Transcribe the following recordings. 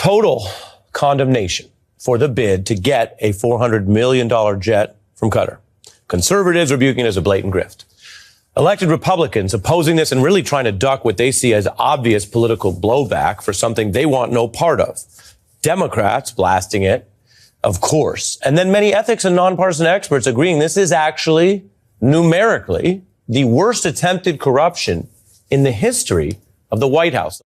Total condemnation for the bid to get a $400 million jet from Qatar. Conservatives rebuking it as a blatant grift. Elected Republicans opposing this and really trying to duck what they see as obvious political blowback for something they want no part of. Democrats blasting it, of course. And then many ethics and nonpartisan experts agreeing this is actually numerically the worst attempted corruption in the history of the White House.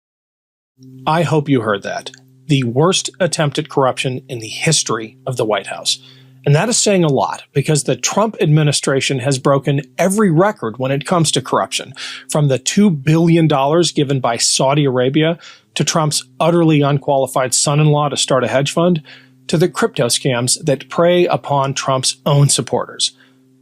I hope you heard that. The worst attempted corruption in the history of the White House. And that is saying a lot because the Trump administration has broken every record when it comes to corruption, from the $2 billion given by Saudi Arabia to Trump's utterly unqualified son-in-law to start a hedge fund, to the crypto scams that prey upon Trump's own supporters.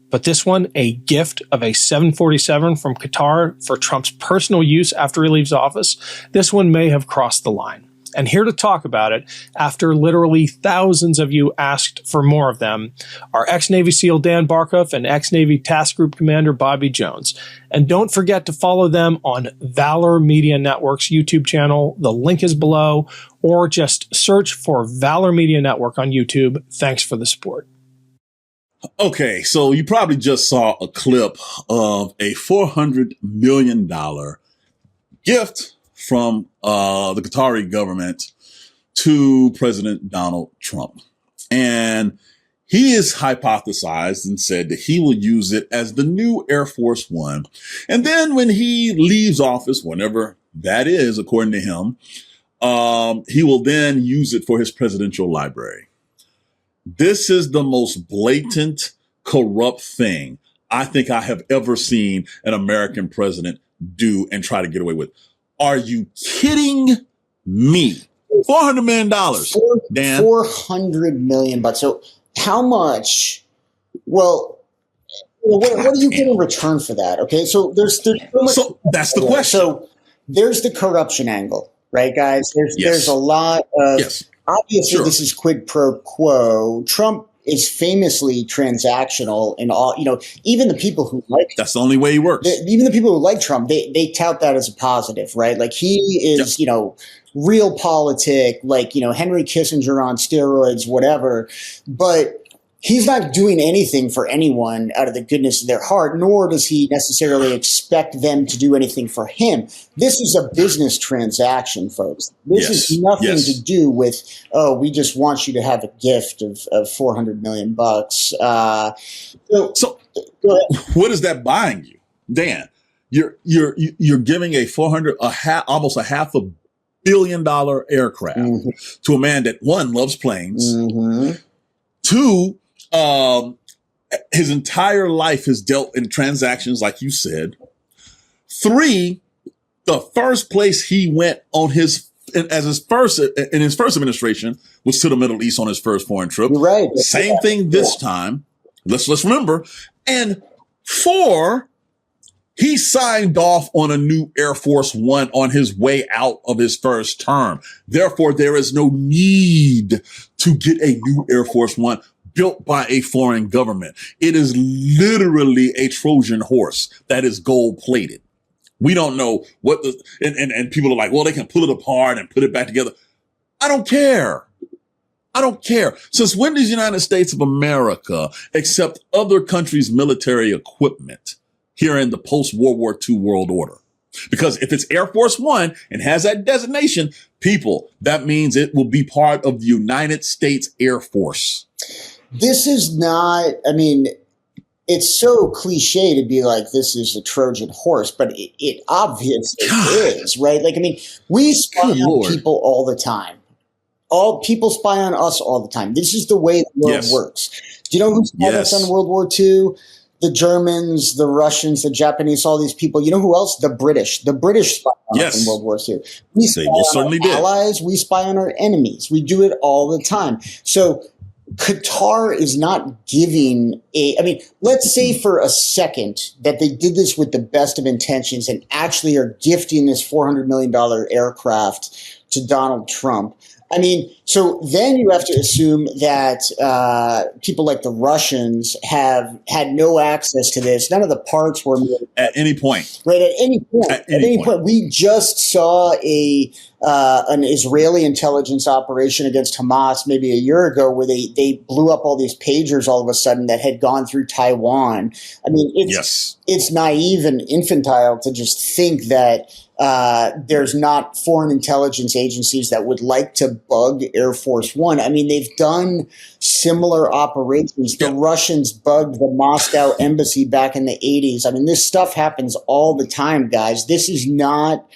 But this one, a gift of a 747 from Qatar for Trump's personal use after he leaves office, this one may have crossed the line. And here to talk about it, after literally thousands of you asked for more of them, are ex-Navy SEAL Dan Barkhuff and ex-Navy Task Group Commander Bobby Jones. And don't forget to follow them on Valor Media Network's YouTube channel. The link is below, or just search for Valor Media Network on YouTube. Thanks for the support. Okay, so you probably just saw a clip of a $400 million gift from the Qatari government to President Donald Trump. And he is hypothesized and said that he will use it as the new Air Force One. And then when he leaves office, whenever that is, according to him, he will then use it for his presidential library. This is the most blatant, corrupt thing I think I have ever seen an American president do and try to get away with. Are you kidding me? $400 million, Dan. $400 million. So how much? Well, what do you get in return for that? Okay, so there's so much. So that's the question. So there's the corruption angle, right, guys? There's a lot of. Yes. Obviously, This is quid pro quo. Trump is famously transactional and all, even the people who like him, that's the only way he works. Even the people who like Trump, they tout that as a positive, right? Like he is, real politic, like, Henry Kissinger on steroids, whatever. But he's not doing anything for anyone out of the goodness of their heart, nor does he necessarily expect them to do anything for him. This is a business transaction, folks. This is nothing to do with, we just want you to have a gift of $400 million. So what is that buying you, Dan? You're giving almost a $500 million aircraft to a man that, one, loves planes, two, his entire life is dealt in transactions, like you said. Three, the first place he went in his first administration was to the Middle East on his first foreign trip. Right. Same thing this time. Let's remember. And four, he signed off on a new Air Force One on his way out of his first term. Therefore, there is no need to get a new Air Force One built by a foreign government. It is literally a Trojan horse that is gold plated. We don't know what and people are like, well, they can pull it apart and put it back together. I don't care. Since when does the United States of America accept other countries' military equipment here in the post-World War II world order? Because if it's Air Force One and has that designation, that means it will be part of the United States Air Force. This is not, it's so cliche to be like, this is a Trojan horse, but it obviously is, right? Like, we spy on people all the time. All people spy on us all the time. This is the way the world works. Do you know who spied us on World War II? The Germans, the Russians, the Japanese, all these people. You know who else? The British. The British spy on us in World War II. We spy on our allies. We spy on our enemies. We do it all the time. So Qatar is not giving let's say for a second that they did this with the best of intentions and actually are gifting this $400 million aircraft to Donald Trump. So then you have to assume that people like the Russians have had no access to this. None of the parts were made at any point. Right, at any point. We just saw a an Israeli intelligence operation against Hamas maybe a year ago where they blew up all these pagers all of a sudden that had gone through Taiwan. I mean, it's naive and infantile to just think that there's not foreign intelligence agencies that would like to bug Air Force One. I mean, they've done similar operations. The Russians bugged the Moscow embassy back in the 80s. I mean, this stuff happens all the time, guys. This is not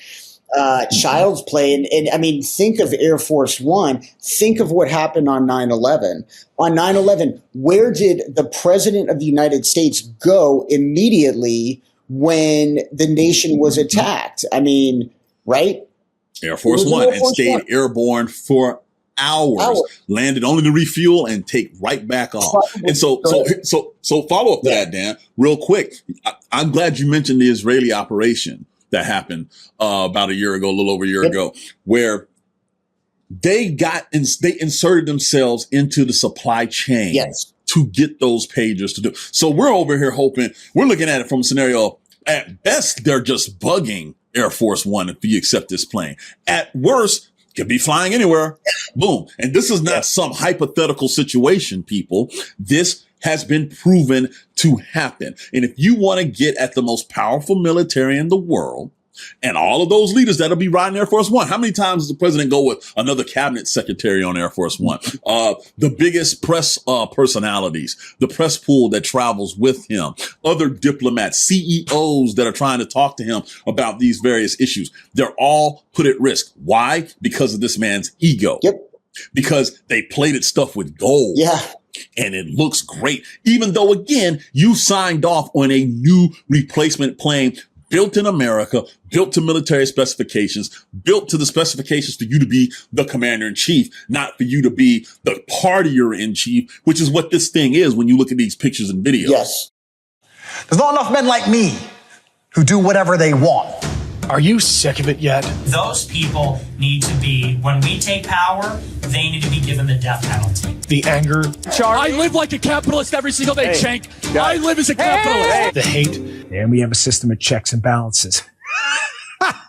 child's play. And I mean, think of Air Force One. Think of what happened on 9/11. On 9/11, where did the President of the United States go immediately when the nation was attacked? I mean, right? Air Force One, and stayed airborne for hours, landed only to refuel and take right back off. And so follow up to that, Dan, real quick. I'm glad you mentioned the Israeli operation that happened about a little over a year ago, where they inserted themselves into the supply chain to get those pagers to do. So we're over here we're looking at it from a scenario, at best, they're just bugging Air Force One if you accept this plane. At worst, could be flying anywhere. Boom. And this is not some hypothetical situation, people. This has been proven to happen. And if you want to get at the most powerful military in the world, and all of those leaders that'll be riding Air Force One. How many times does the president go with another cabinet secretary on Air Force One? The biggest press personalities, the press pool that travels with him, other diplomats, CEOs that are trying to talk to him about these various issues. They're all put at risk. Why? Because of this man's ego. Because they plated stuff with gold. And it looks great. Even though, again, you signed off on a new replacement plane built in America, built to military specifications, built to the specifications for you to be the commander in chief, not for you to be the partier in chief, which is what this thing is when you look at these pictures and videos. There's not enough men like me who do whatever they want. Are you sick of it yet? Those people need to be, when we take power, they need to be given the death penalty. The anger. I live like a capitalist every single day, Shank. I live as a capitalist. The hate. And we have a system of checks and balances.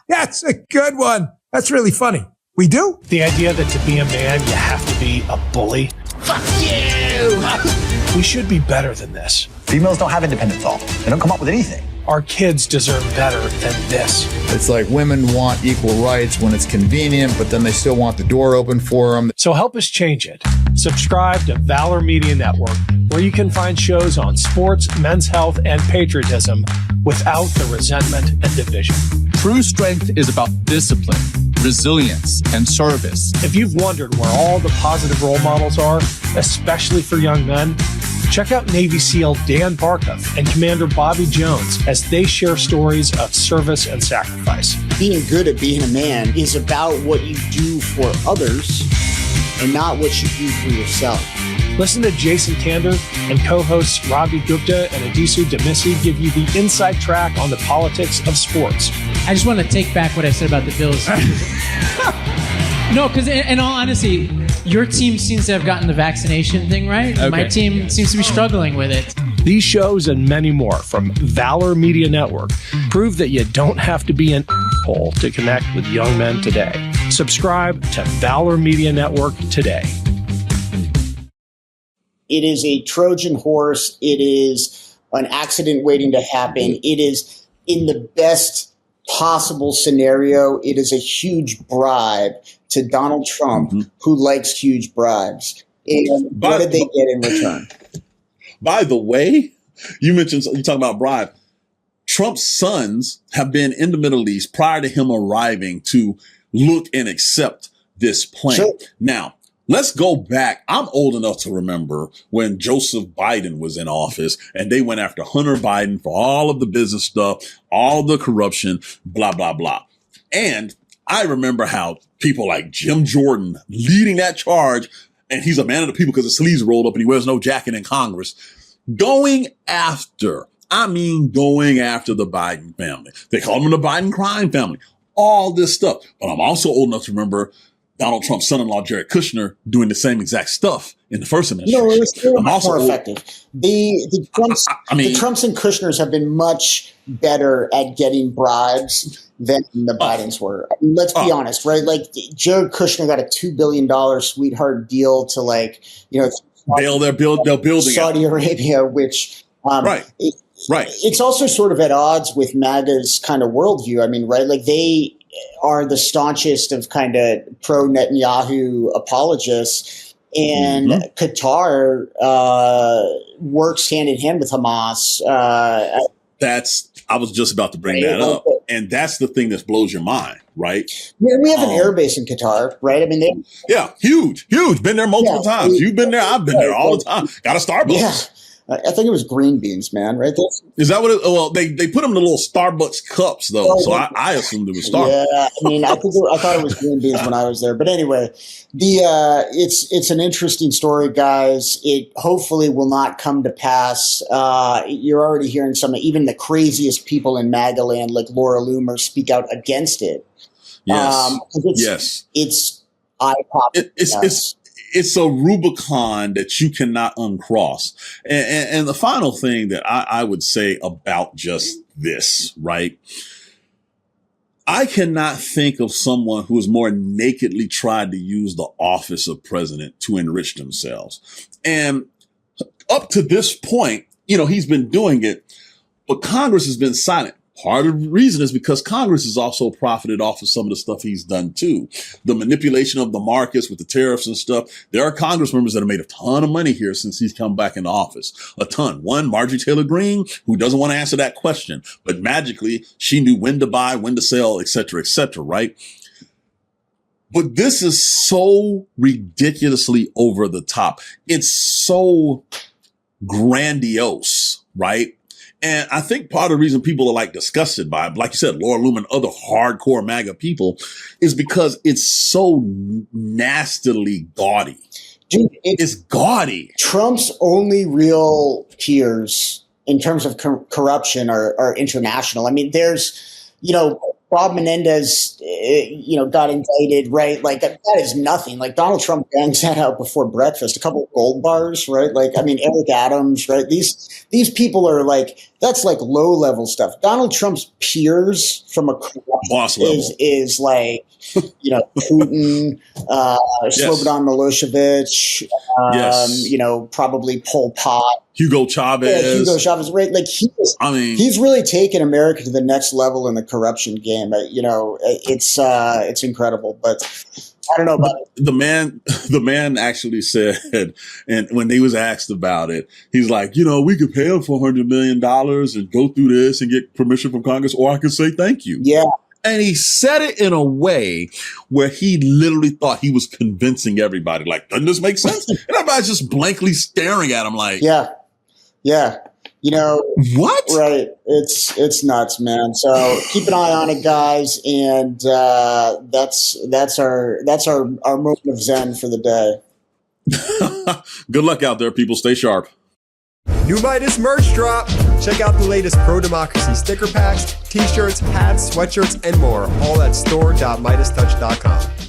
That's a good one. That's really funny. We do? The idea that to be a man, you have to be a bully. Fuck you! We should be better than this. Females don't have independent thought. They don't come up with anything. Our kids deserve better than this. It's like women want equal rights when it's convenient, but then they still want the door open for them. So help us change it. Subscribe to Valor Media Network, where you can find shows on sports, men's health, and patriotism without the resentment and division. True strength is about discipline, resilience, and service. If you've wondered where all the positive role models are, especially for young men, check out Navy SEAL Dan Barkhuff and Commander Bobby Jones as they share stories of service and sacrifice. Being good at being a man is about what you do for others and not what you do for yourself. Listen to Jason Kander and co-hosts Ravi Gupta and Adisu Demisi give you the inside track on the politics of sports. I just want to take back what I said about the Bills. No, because in all honesty, your team seems to have gotten the vaccination thing right. Okay. My team seems to be struggling with it. These shows and many more from Valor Media Network prove that you don't have to be an asshole to connect with young men today. Subscribe to Valor Media Network today. It is a Trojan horse. It is an accident waiting to happen. It is, in the best possible scenario, it is a huge bribe to Donald Trump, who likes huge bribes. And what did they get in return? By the way, you talking about bribe. Trump's sons have been in the Middle East prior to him arriving to look and accept this plane. Sure. Now, let's go back. I'm old enough to remember when Joseph Biden was in office and they went after Hunter Biden for all of the business stuff, all the corruption, blah, blah, blah. And I remember how people like Jim Jordan leading that charge, and he's a man of the people because his sleeves rolled up and he wears no jacket in Congress, going after the Biden family. They call them the Biden crime family, all this stuff. But I'm also old enough to remember Donald Trump's son-in-law, Jared Kushner, doing the same exact stuff in the first administration. No, it was still much more effective. The Trumps and Kushners have been much better at getting bribes than the Bidens were. I mean, let's be honest, right? Like Jared Kushner got a $2 billion sweetheart deal to bail their building Saudi Arabia, which it's also sort of at odds with MAGA's kind of worldview. I mean, right? Like they are the staunchest of kind of pro Netanyahu apologists, and Qatar works hand in hand with Hamas. I was just about to bring that up, and that's the thing that blows your mind, right? Yeah, we have an air base in Qatar, right? I mean, huge. Been there multiple times. You've been there. I've been there all the time. Got a Starbucks. Yeah. I think it was green beans, man, right? Is that what it, well, they put them in the little Starbucks cups, though, so I assumed it was Starbucks. Yeah, I mean, I thought it was green beans when I was there. But anyway, it's an interesting story, guys. It hopefully will not come to pass. You're already hearing even the craziest people in MAGA land, like Laura Loomer, speak out against it. Yes. It's eye-popping. It's a Rubicon that you cannot uncross. And the final thing that I would say about just this, right? I cannot think of someone who has more nakedly tried to use the office of president to enrich themselves. And up to this point, he's been doing it, but Congress has been silent. Part of the reason is because Congress has also profited off of some of the stuff he's done too. The manipulation of the markets with the tariffs and stuff. There are Congress members that have made a ton of money here since he's come back into office. A ton. One, Marjorie Taylor Greene, who doesn't want to answer that question, but magically she knew when to buy, when to sell, et cetera, right? But this is so ridiculously over the top. It's so grandiose, right? And I think part of the reason people are disgusted by it, like you said, Laura Loomer and other hardcore MAGA people, is because it's so nastily gaudy. Dude, it's gaudy. Trump's only real peers in terms of corruption are international. I mean, there's, Bob Menendez, got indicted, right? Like that is nothing. Like Donald Trump bangs that out before breakfast. A couple of gold bars, right? Eric Adams, right? These people are that's low level stuff. Donald Trump's peers from a boss level is Putin, Slobodan Milosevic, probably Pol Pot. Hugo Chavez. Right? He's really taken America to the next level in the corruption game. It's incredible, but I don't know about it. The man actually said, and when he was asked about it, he's like, we could pay him $400 million and go through this and get permission from Congress, or I could say thank you. Yeah. And he said it in a way where he literally thought he was convincing everybody. Doesn't this make sense? And everybody's just blankly staring at him yeah. What? Right. It's nuts, man. So keep an eye on it, guys. And that's our moment of Zen for the day. Good luck out there, people. Stay sharp. New Meidas merch drop. Check out the latest pro-democracy sticker packs, t-shirts, hats, sweatshirts, and more. All at store.MeidasTouch.com.